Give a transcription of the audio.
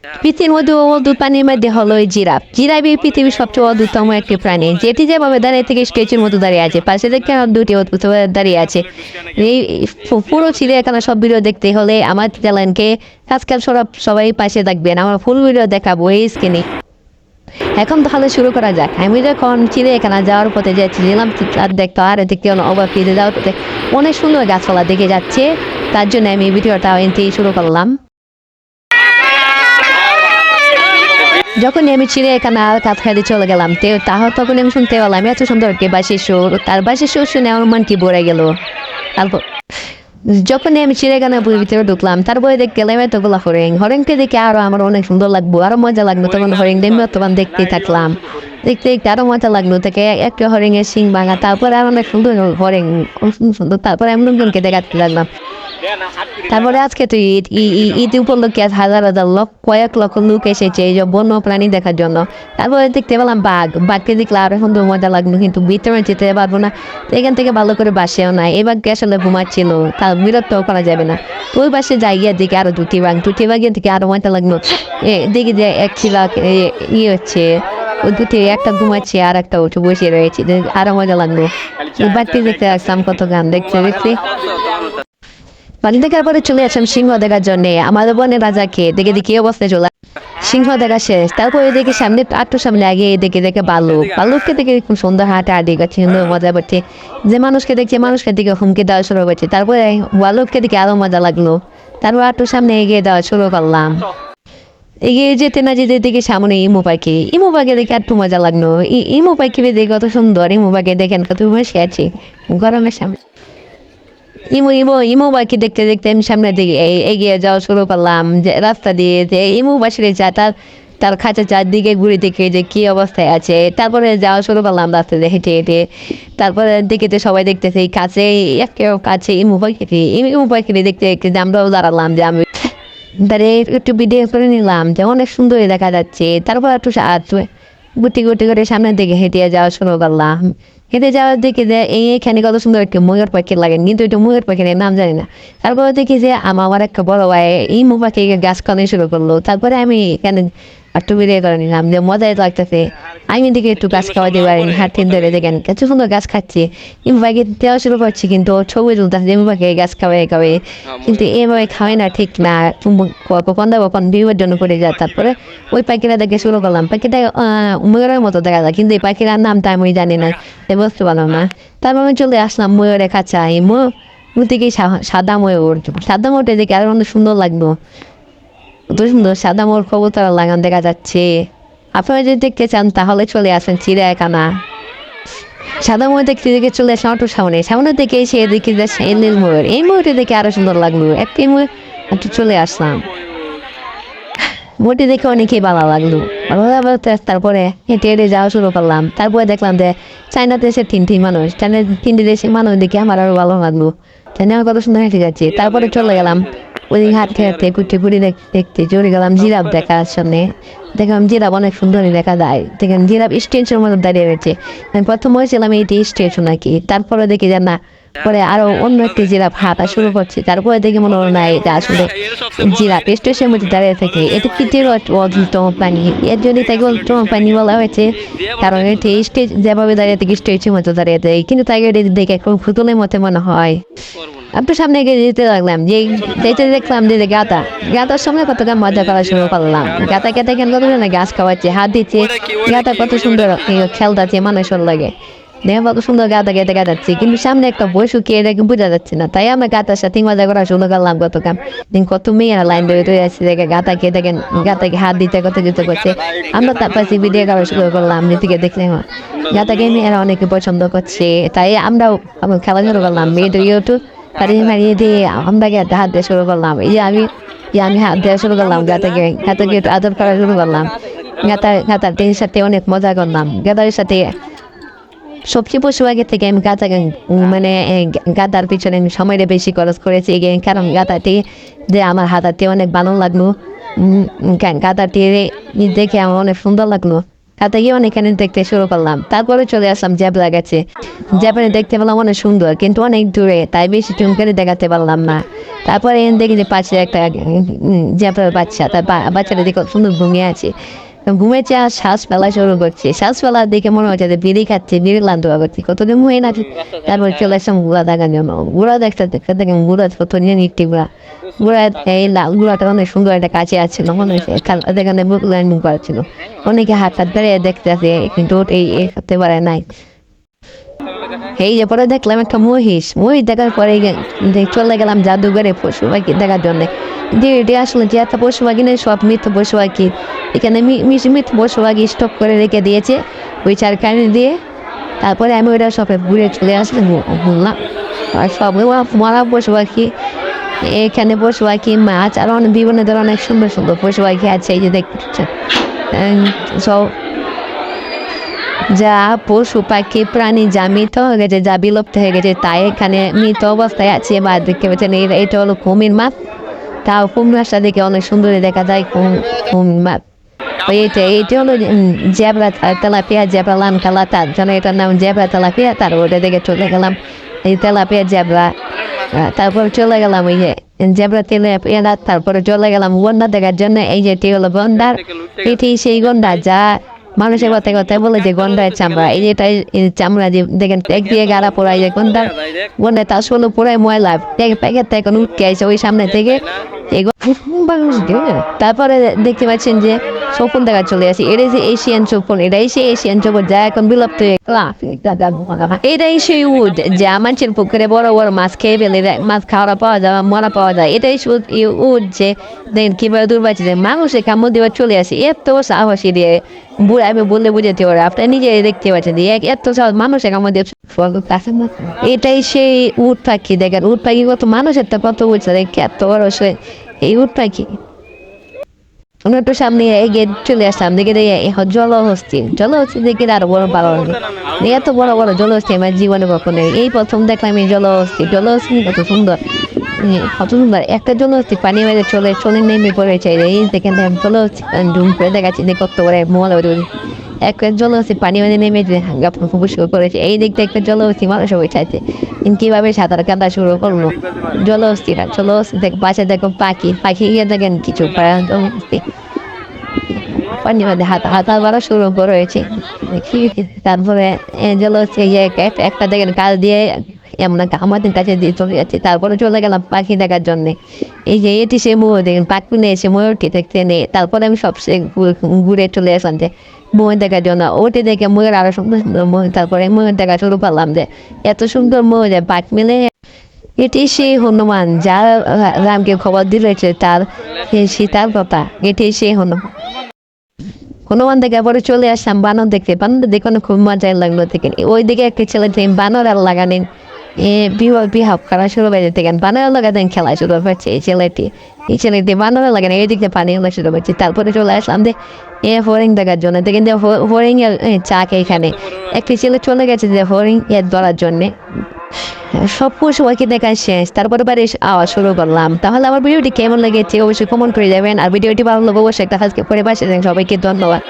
পৃথিবীর মধ্যে অদ্ভুত প্রাণীর মধ্যে হলো এই জিরাফ। জিরাফই পৃথিবীর সবচেয়ে অদ্ভুততম একটি প্রাণী, যেটি যেভাবে দাঁড়িয়ে থেকে স্ট্যাচুর মতো দাঁড়িয়ে আছে, পাশে দেখে দুটি অদ্ভুত দাঁড়িয়ে আছে। এই পুরো চিড়িয়াখানা সব ভিডিও দেখতে হলে আমার চ্যানেলকে আজকাল সবাই পাশে থাকবেন, আমার ফুল ভিডিও দেখাবো এই স্ক্রিনে। এখন তাহলে শুরু করা যাক। আমি যখন চিড়িয়াখানা যাওয়ার পথে যাচ্ছিলাম আর দেখতো আর এদিকে অবাক ফিরে যাওয়ার পথে অনেক সুন্দর গাছপালা দেখে যাচ্ছে, তার জন্য আমি ভিডিওটা এনতেই শুরু করলাম। যখন আমি চিড়িয়াখানার কাছাকাছি চলে গেলাম তখন আমি শুনতে পেলাম এত সুন্দর একটি বাঁশির সুর। তার বাঁশির সুর শুনে আমার মন কি ভরে গেল। তারপর যখন আমি চিড়িয়াখানার ভিতরে ঢুকলাম, তারপরে দেখতে গেলাম এতগুলো হরিণকে দেখে আরো আমার অনেক সুন্দর লাগবো, আরো মজা লাগলো। তখন হরিণ তখন দেখতেই থাকলাম, দেখতে দেখতে আরো মজা লাগলো। থেকে একটা হরিণের শিং ভাঙা, তারপরে আর অনেক সুন্দর হরিণ সুন্দর। তারপরে আমি লোকজনকে দেখাতে লাগলাম। তারপরে আজকে তো ঈদ উপলক্ষে হাজার হাজার কয়েক লক্ষ লোক এসেছে এই বন্য প্রাণী দেখার জন্য। তারপরে দেখতে পেলাম বাঘকে দেখলে আরো সুন্দর মজা লাগলো, কিন্তু ভিতরে যেতে পারবো না, এখান থেকে ভালো করে বাসেও নাই। এই বাঘকে আসলে ঘুমাচ্ছিল, তার বিরক্ত করা যাবে না। তো ওই বাসে যাই গিয়ে দেখি আরো দুটি বাঘের থেকে আরো মজা লাগলো। দেখি যে একটি বাঘ হচ্ছে ওই দুটি, একটা ঘুমাচ্ছে আর একটা উঠে বসে রয়েছে, আরো মজা লাগলো। বাঘটি দেখতে আসলাম, কত গান দেখতে দেখতে বাড়ি দেখার পরে চলে আসলাম সিংহ দেখার জন্য। আমাদের বনের রাজাকে দেখে অবস্থায় চলে সিংহ দেখা শেষ। তারপরে দেখে সামনে সামনে আগে দেখে ভাল্লুককে দেখে খুব সুন্দর হাঁটা করছে, সুন্দর মজা করছে। যে মানুষকে দেখে হুমকে দেওয়া শুরু করছে। তারপরে ভাল্লুককে দেখে আরো মজা লাগলো। তারপর সামনে এগিয়ে দেওয়া শুরু করলাম। এগিয়ে যেতে না যেতে দেখে সামনে ইমু পাখি দেখে একটু মজা লাগলো। ইমু পাখি দেখে কত সুন্দর। ইমু পাখি দেখেন কত বসে আছে গরমের সামনে। ইমু পাখি দেখতে দেখতে আমি সামনের দিকে এগিয়ে যাওয়া শুরু করলাম। যে রাস্তা দিয়ে যে ইমু বাসিরে যা তার খাঁচা চারদিকে ঘুরে দেখে যে কি অবস্থায় আছে। তারপরে যাওয়া শুরু করলাম রাস্তা দিয়ে হেঁটে হেঁটে। তারপরে দেখেতে সবাই দেখতেছে কাছে কাছে ইমু পাখি দেখতে দেখতে আমরাও দাঁড়ালাম, যে আমি একটু ভিডিও করে নিলাম, যে অনেক সুন্দর দেখা যাচ্ছে। তারপর একটু গুটি গুটি করে সামনের দিকে হেঁটে যাওয়া শুরু করলাম। হেঁটে যাওয়ার দিকে যে এইখানে কত সুন্দর একটা ময়ূর পাখি লাগে, কিন্তু এটা ময়ূর পাখির নাম জানি না। তারপরে দেখি যে আমার একটা বড় ভাই এই পাখিকে গাছ খাওয়ানো শুরু করলো। তারপরে আমি এখানে একটু ভিডিও করে নিলাম, যে মজাই লাগতেছে। আমি দেখি একটু গাছ খাওয়াতে পারিনি, হাত ধরে দেখেন কত সুন্দর গাছ খাচ্ছে। ইমু পাখি দেওয়া শুরু করছি, কিন্তু ছবি তুলতেছে ইমু পাখি গাছ খাওয়াই, কিন্তু এইভাবে খাওয়াই না, ঠিক না। কখন বিয়ের জন্য করে যায়। তারপরে ওই পাখিটা দেখে শুরু করলাম। পাখিটা ময়ূরের মতো দেখা যায়, কিন্তু এই পাখিটার নামটা আমি জানি না, বুঝতে পারলাম না। তারপর আমি চলে আসলাম ময়ূরের কাছে। দেখি সাদা ময়ূরটা দেখে আরো অনেক সুন্দর লাগলো। কত সুন্দর সাদা ময়ূর কবুতর লাগান দেখা যাচ্ছে। আপনারা যদি দেখতে চান তাহলে চলে আসেন চিড়িয়াখানা। সাদা ময়ূর দেখতে দেখে চলে আসলাম একটু সামনে দেখে এসে দেখি যে নীল ময়ূর। এই ময়ূরটি দেখে আরো সুন্দর লাগলো। একটি ময়ূর একটু চলে আসলাম, ময়ূরটি দেখে অনেকেই ভালো লাগলো। তারপরে হেঁটে হেঁটে যাওয়া শুরু করলাম। তারপরে দেখলাম যে চায়না দেশের তিনটি দেশের মানুষ দেখে আমার আরো ভালো লাগলো। চাইনা কত সুন্দর হেঁটে যাচ্ছে। তারপরে চলে গেলাম ওই হাত খেতে ঘুরে দেখতে চলে গেলাম জিরাফ দেখার সামনে। দেখলাম জিরাফ অনেক সুন্দরই দেখা যায়। দেখেন জিরাফ স্টেশনের মধ্যে দাঁড়িয়ে রয়েছে। আমি প্রথম হয়েছিলাম এইটি স্টেশন নাকি, তারপরে দেখি যে না, পরে আরো অন্য একটি জিরাফ হাঁটা শুরু করছে। তারপরে দেখি মনে হলো না এটা আসলে জিরাফ স্টেশনের মধ্যে দাঁড়িয়ে থাকে। এটা পৃথিবীর অদ্ভুততম প্রাণী, এর জন্যই তাকে অদ্ভুততম প্রাণী বলা হয়েছে, কারণ এটি যেভাবে দাঁড়িয়ে থাকে স্টেজের মতো দাঁড়িয়ে থাকে, কিন্তু তাকে দেখে খুব পুতুলের মতো মনে হয়। একটু সামনে গিয়ে যেতে লাগলাম, যে দেখলাম যে গাতার সামনে কতটা মজা করা শুরু করলাম। গাতাকে দেখেন কত গাছ খাওয়াচ্ছে, হাত দিচ্ছে। গাতা কত সুন্দর খেলতাছে, মানুষের লাগে। দেখে কত সুন্দর গাতাকে দেখা যাচ্ছে, কিন্তু সামনে একটা বই শুকিয়ে এরকম বোঝা যাচ্ছে না। তাই আমরা গাতার সাথে মজা করা শুরু করলাম। কত মেয়েরা লাইন ধরে আছে, দেখে গাতাকে হাত দিতে কত কিছু করছে। আমরা তার পাশে ভিডিও করা শুরু করলাম, যেদিকে দেখলে গাতাকে মেয়েরা অনেকে পছন্দ করছে। তাই আমরাও খেলা শুরু করলাম। মেয়েদের ইউটিউব মারিয়ে দিয়ে আমরা হাত দিয়ে শুরু করলাম। আমি হাত দেওয়া শুরু করলাম, গাতাকে একটু আদর করা শুরু করলাম। গাতার সাথে অনেক মজা করলাম। গাতার সাথে সবচেয়ে পশু আগে থেকে আমি গাতার পিছনে আমি সময়টা বেশি খরচ করেছি, কারণ গাতাটি যে আমার হাতাতে অনেক ভালো লাগলো। গাতাটি দেখে আমার অনেক সুন্দর লাগলো। তাতে গিয়ে অনেকখানে দেখতে শুরু করলাম। তারপরে চলে আসলাম জেব্রা গাছে। জেব্রা দেখতে পেলাম অনেক সুন্দর, কিন্তু অনেক দূরে, তাই বেশি জুম করে দেখাতে পারলাম না। তারপরে দেখি যে পাশে একটা জেব্রার বাচ্চা, তার বাচ্চাটা দেখে সুন্দর ঘুমিয়ে আছে। ঘুমেছে আর শ্বাস ফেলা শুরু করছে। শ্বাস ফেলা দেখে মনে হচ্ছে যে বিড়ি খাচ্ছে, বিড়ি ক্লান্ত করছে, কতদিন হয়ে না। তারপর চলে আসলাম গুড়া দেখার জন্য। গুড়া দেখতে দেখতে দেখেন গুড়া কত নিয়ে নিচ্ছি গুড়া। গুড়া এই লাল গুড়াটা অনেক সুন্দর একটা কাছে আসছিল, মনে হচ্ছে এখানে ল্যান্ডিং করাচ্ছিল। অনেকে হাত হাত ধরে দেখতে আছে, কিন্তু এই করতে পারে নাই। এই যে পরে দেখলাম একটা মহিষ দেখার পরে চলে গেলাম জাদুঘরে পশু পাখি দেখার জন্য। যে আসলে যে একটা পশু পাখি নেই, সব মৃত পশু পাখি। এখানে মৃত পশু পাখি স্টক করে রেখে দিয়েছে ওই চারখানি দিয়ে। তারপরে আমি ওইটা সবে ঘুরে চলে আসলে বললাম, আর সব মরা পশু পাখি। এখানে পশু পাখি, মাছ, আর অনেক বিভিন্ন ধরনের অনেক সুন্দর সুন্দর পশু পাখি আছে। এই যে দেখতে সব যা পশু পাখি প্রাণী যা মৃত হয়ে গেছে, যা বিলুপ্ত হয়ে গেছে, তাই এখানে মৃত অবস্থায় আছে। বা দেখতে পাচ্ছেন এটা হলো কুমির মাছ। তাও কুমির মাছটা দেখে অনেক সুন্দর দেখা যায়। কুমির মাছ এইটা হলো জেব্রা তেলাপিয়া, জেব্রা লান কালা, তার জন্য এটার নাম জেব্রা তেলাপিয়া। তার ওটা দেখে চলে গেলাম এই তেলাপিয়া জেব্রা। তারপর চলে গেলাম ওই যে জেব্রা তেলাপিয়া। তারপরে চলে গেলাম গন্ডার দেখার জন্য। এই যে এটি হলো গন্ডার, এটি সেই গন্ডার যা মানুষের কথায় কথায় বলে যে গন্ডার চামড়া। এই যে চামড়া যে দেখেন এক দিয়ে গাড়া পড়াই যে গন্ডার তার ষোলো পুরাই ময়লা প্যাকেটটা এখন উঠতে আসে ওই সামনে থেকে। তারপরে দেখতে পাচ্ছেন যে শকুন দেখা চলে আসে। এটাই যে এশিয়ান শকুন, এটাই সেই এশিয়ান শকুন যা এখন বিলুপ্ত হয়ে। এটাই সেই উড যা মানুষের পুকুরে বড় বড় মাছ খেয়ে ফেলে, মাছ খাওয়া পাওয়া যায়, মরা পাওয়া যায়। এটাই উড যে দেখেন কিভাবে দুর্বাচি মানুষের কামড় দেওয়া চলে আসে। এত সাহসী দিয়ে বুড়া আমি বললে বুঝাতে পারে। আপনি নিজে দেখতে পাচ্ছেন যে এত সাহস মানুষের কামড় দিয়ে। এটাই সেই উট পাখি। দেখেন উট পাখি কত মানুষের তো কত বুঝছে এত বড় এই উট পাখি। আমরা একটু সামনে এগিয়ে চলে আসলাম, দেখে জলহস্তি দেখে আরো বড় ভালো লাগে। এত বড় বড় জলহস্তি আমার জীবনে কখনো এই প্রথম দেখলাম। এই জলহস্তি কত সুন্দর, কত সুন্দর একটা জলহস্তি পানি মেরে চলে নেমে পড়েছে। এই দেখেন জলহস্তি ডুম করে দেখাচ্ছি যে কত বড় মোবাইল একটা জলহস্তি পানি মেরে নেমে শুরু করেছে। এই দিকটা একটা জলহস্তি মানুষ হয়ে চাইছে কিভাবে সাঁতার কাটা শুরু করলো জলহস্তিরা। দেখ পাশে দেখো পাখি গিয়ে দেখেন কিছু পানি মধ্যে হাতা বাড়া শুরু করেছে। তারপরে জলহস্তি একটা দেখেন কাল দিয়ে এমন আমাদের কাছে দিয়ে চলে যাচ্ছে। তারপরে চলে গেলাম পাখি দেখার জন্য। এই যে এটি সে ময়ূর দেখেন, পাখি নিয়ে এসে ময়ূরটি দেখতে নেই। তারপরে আমি সবচেয়ে ঘুরে চলে আসলাম যে ময়ূর দেখার জন্য। ওটি দেখে ময়ূর আরো সুন্দর সুন্দর ময়ূর। তারপরে ময়ূর দেখা শুরু করলাম যে এত সুন্দর ময়ূর পাখ মিলে। এটি সেই হনুমান যার রামকে খবর দিয়েছে তার সীতার কথা। এটি সেই হনুমান দেখে পরে চলে আসলাম বানর দেখতে। বানর দেখে খুব মজাই লাগলো। দেখেন ওই দিকে একটা ছেলে বানর আর লাগানেন বিহাব করা শুরু হয়ে দেখেন বানর লাগাতেন খেলা শুরু হচ্ছে। এই ছেলেটি বানর লাগান এই দিকে পানি শুরু হচ্ছে। তারপরে চলে আসলাম যে হরিণ দেখার জন্য। দেখেন যে হরিণ চা এখানে একটি ছেলে চলে গেছে যে হরিণ ধরার জন্যে। সব পশু পাখি দেখা শেষ, তারপরে বাড়ি আওয়াজ শুরু করলাম। তাহলে আমার ভিডিওটি কেমন লেগেছে অবশ্যই কমেন্ট করে যাবেন। আর ভিডিওটি ভালো লাগলে অবশ্যই একটা সাবস্ক্রাইব করে পাশে সবাইকে ধন্যবাদ।